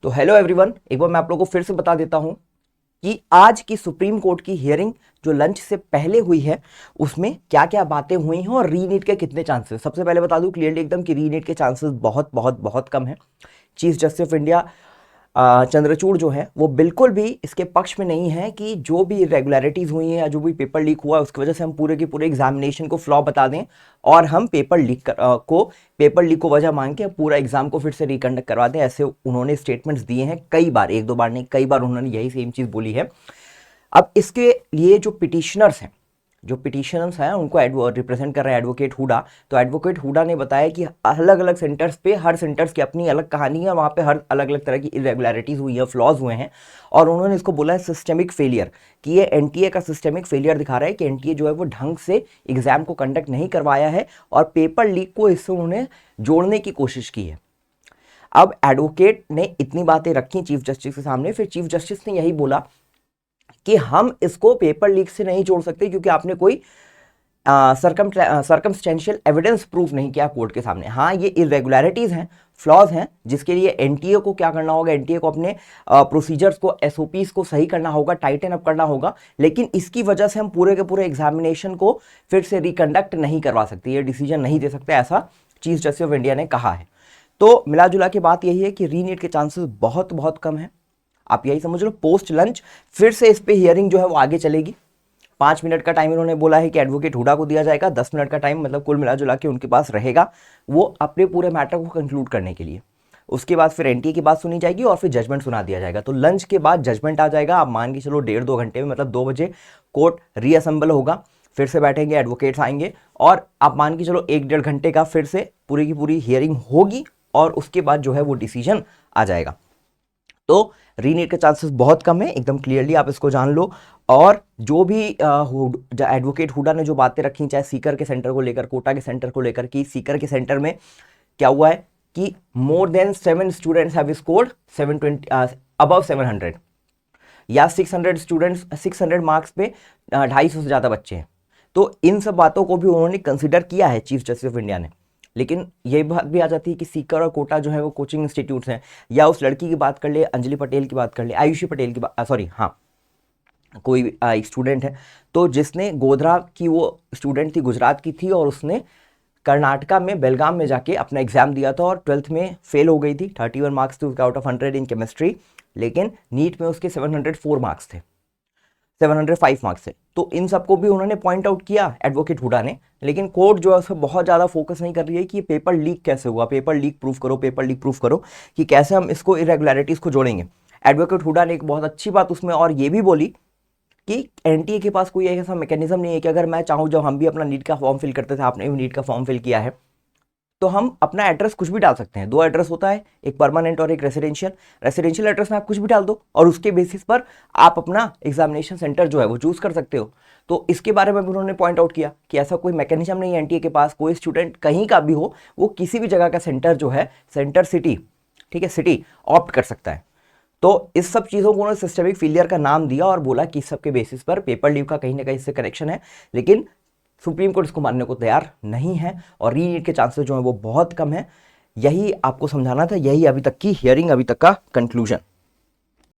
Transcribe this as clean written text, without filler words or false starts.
तो hello everyone, एक बार मैं आप लोगों को फिर से बता देता हूं कि आज की सुप्रीम कोर्ट की हियरिंग जो लंच से पहले हुई है उसमें क्या क्या बातें हुई हैं और रीनीट के कितने चांसेस। सबसे पहले बता दूं क्लियरली एकदम कि रीनीट के चांसेस बहुत बहुत बहुत कम है। Chief justice of India Chandrachud जो है वो बिल्कुल भी इसके पक्ष में नहीं है कि जो भी इरेगुलरिटीज़ हुई हैं या जो भी पेपर लीक हुआ है उसकी वजह से हम पूरे के पूरे एग्जामिनेशन को फ्लॉ बता दें और हम पेपर लीक को वजह मान के पूरा एग्जाम को फिर से रिकंडक्ट करवा दें। ऐसे उन्होंने स्टेटमेंट्स दिए हैं कई बार, एक दो बार नहीं, कई बार उन्होंने यही सेम चीज़ बोली है। अब इसके लिए जो पिटिशनर्स हैं उनको रिप्रेजेंट कर रहे हैं एडवोकेट हुडा। तो एडवोकेट हुडा ने बताया कि अलग अलग सेंटर्स पे हर सेंटर्स की अपनी अलग कहानी है, वहाँ पे हर अलग अलग तरह की इरेगुलरिटीज़ हुई है, फ्लॉज हुए हैं और उन्होंने इसको बोला है सिस्टेमिक फेलियर, कि ये एनटीए का सिस्टेमिक फेलियर दिखा रहा है कि एनटीए जो है वो ढंग से एग्जाम को कंडक्ट नहीं करवाया है और पेपर लीक को इससे उन्होंने जोड़ने की कोशिश की है। अब एडवोकेट ने इतनी बातें रखी चीफ जस्टिस के सामने, फिर चीफ जस्टिस ने यही बोला कि हम इसको पेपर लीक से नहीं जोड़ सकते क्योंकि आपने कोई सर्कमस्टेंशियल एविडेंस प्रूफ नहीं किया कोर्ट के सामने। हाँ, ये इरेगुलरिटीज हैं, फ्लॉज हैं, जिसके लिए एनटीए को क्या करना होगा, एनटीए को अपने प्रोसीजर्स को, एसओपीज को सही करना होगा, टाइटन अप करना होगा, लेकिन इसकी वजह से हम पूरे के पूरे एग्जामिनेशन को फिर से रिकंडक्ट नहीं करवा सकते, ये डिसीजन नहीं दे सकते, ऐसा चीफ जस्टिस ऑफ इंडिया ने कहा है। तो मिला जुला के बात यही है कि रीनीट के चांसेस बहुत बहुत कम है। आप यही समझ लो पोस्ट लंच फिर से इस पे हियरिंग जो है वो आगे चलेगी। 5 मिनट का टाइम इन्होंने बोला है कि एडवोकेट हुडा को दिया जाएगा, 10 मिनट का टाइम मतलब कुल मिला जुला के उनके पास रहेगा वो अपने पूरे मैटर को कंक्लूड करने के लिए। उसके बाद फिर एनटीए की बात सुनी जाएगी और फिर जजमेंट सुना दिया जाएगा। तो लंच के बाद जजमेंट आ जाएगा। आप मान के चलो 1.5-2 घंटे में, मतलब 2 बजे कोर्ट रीअसेंबल होगा, फिर से बैठेंगे, एडवोकेट्स आएंगे और आप मान के चलो 1-1.5 घंटे का फिर से पूरी की पूरी हियरिंग होगी और उसके बाद जो है वो डिसीजन आ जाएगा। तो रीनीट के चांसेस बहुत कम है, एकदम क्लियरली आप इसको जान लो। और जो भी एडवोकेट हुडा ने जो बातें रखी, चाहे सीकर के सेंटर को लेकर, कोटा के सेंटर को लेकर, कि सीकर के सेंटर में क्या हुआ है कि more than 7 students have scored 720 above 700 या 600 स्टूडेंट्स 600 मार्क्स पे 250 से ज़्यादा बच्चे हैं। तो इन सब बातों को भी उन्होंने कंसिडर किया है चीफ जस्टिस ऑफ इंडिया ने। लेकिन ये बात भी आ जाती है कि सीकर और कोटा जो है वो कोचिंग इंस्टीट्यूट्स हैं। या उस लड़की की बात कर ले, अंजलि पटेल की बात कर ले, आयुषी पटेल की बात, सॉरी हाँ, कोई एक स्टूडेंट है तो जिसने गोधरा की, वो स्टूडेंट थी, गुजरात की थी और उसने कर्नाटका में बेलगाम में जाके अपना एग्जाम दिया था और 12th में फेल हो गई थी। 31 मार्क्स थे उसके आउट ऑफ 100 इन केमिस्ट्री, लेकिन नीट में उसके 704 मार्क्स थे, 705 मार्क्स थे। तो इन सबको भी उन्होंने पॉइंट आउट किया एडवोकेट हुडा ने। लेकिन कोर्ट जो है उस पर बहुत ज़्यादा फोकस नहीं कर रही है कि ये पेपर लीक कैसे हुआ, पेपर लीक प्रूफ करो, पेपर लीक प्रूफ करो, कि कैसे हम इसको इरेगुलरिटीज़ को जोड़ेंगे। एडवोकेट हुडा ने एक बहुत अच्छी बात उसमें और ये भी बोली कि एनटीए के पास कोई ऐसा मैकेनिज्म नहीं है कि अगर मैं चाहूँ, जब हम भी अपना नीट का फॉर्म फिल करते थे, आपने भी नीट का फॉर्म फिल किया है, तो हम अपना एड्रेस कुछ भी डाल सकते हैं। 2 एड्रेस होता है, एक परमानेंट और एक रेसिडेंशियल। रेसिडेंशियल एड्रेस में आप कुछ भी डाल दो और उसके बेसिस पर आप अपना एग्जामिनेशन सेंटर जो है वो चूज कर सकते हो। तो इसके बारे में भी उन्होंने पॉइंट आउट किया कि ऐसा कोई मैकेनिज्म नहीं है एनटीए के पास, कोई स्टूडेंट कहीं का भी हो वो किसी भी जगह का सेंटर जो है, सेंटर सिटी, ठीक है, सिटी ऑप्ट कर सकता है। तो इस सब चीज़ों को उन्होंने सिस्टमिक फेलियर का नाम दिया और बोला कि इस सब के बेसिस पर पेपर लीक का कहीं ना कहीं इससे कनेक्शन है। लेकिन सुप्रीम कोर्ट इसको मानने को तैयार नहीं है और रीनीट के चांसेस जो है वो बहुत कम है। यही आपको समझाना था, यही अभी तक की हियरिंग, अभी तक का कंक्लूजन।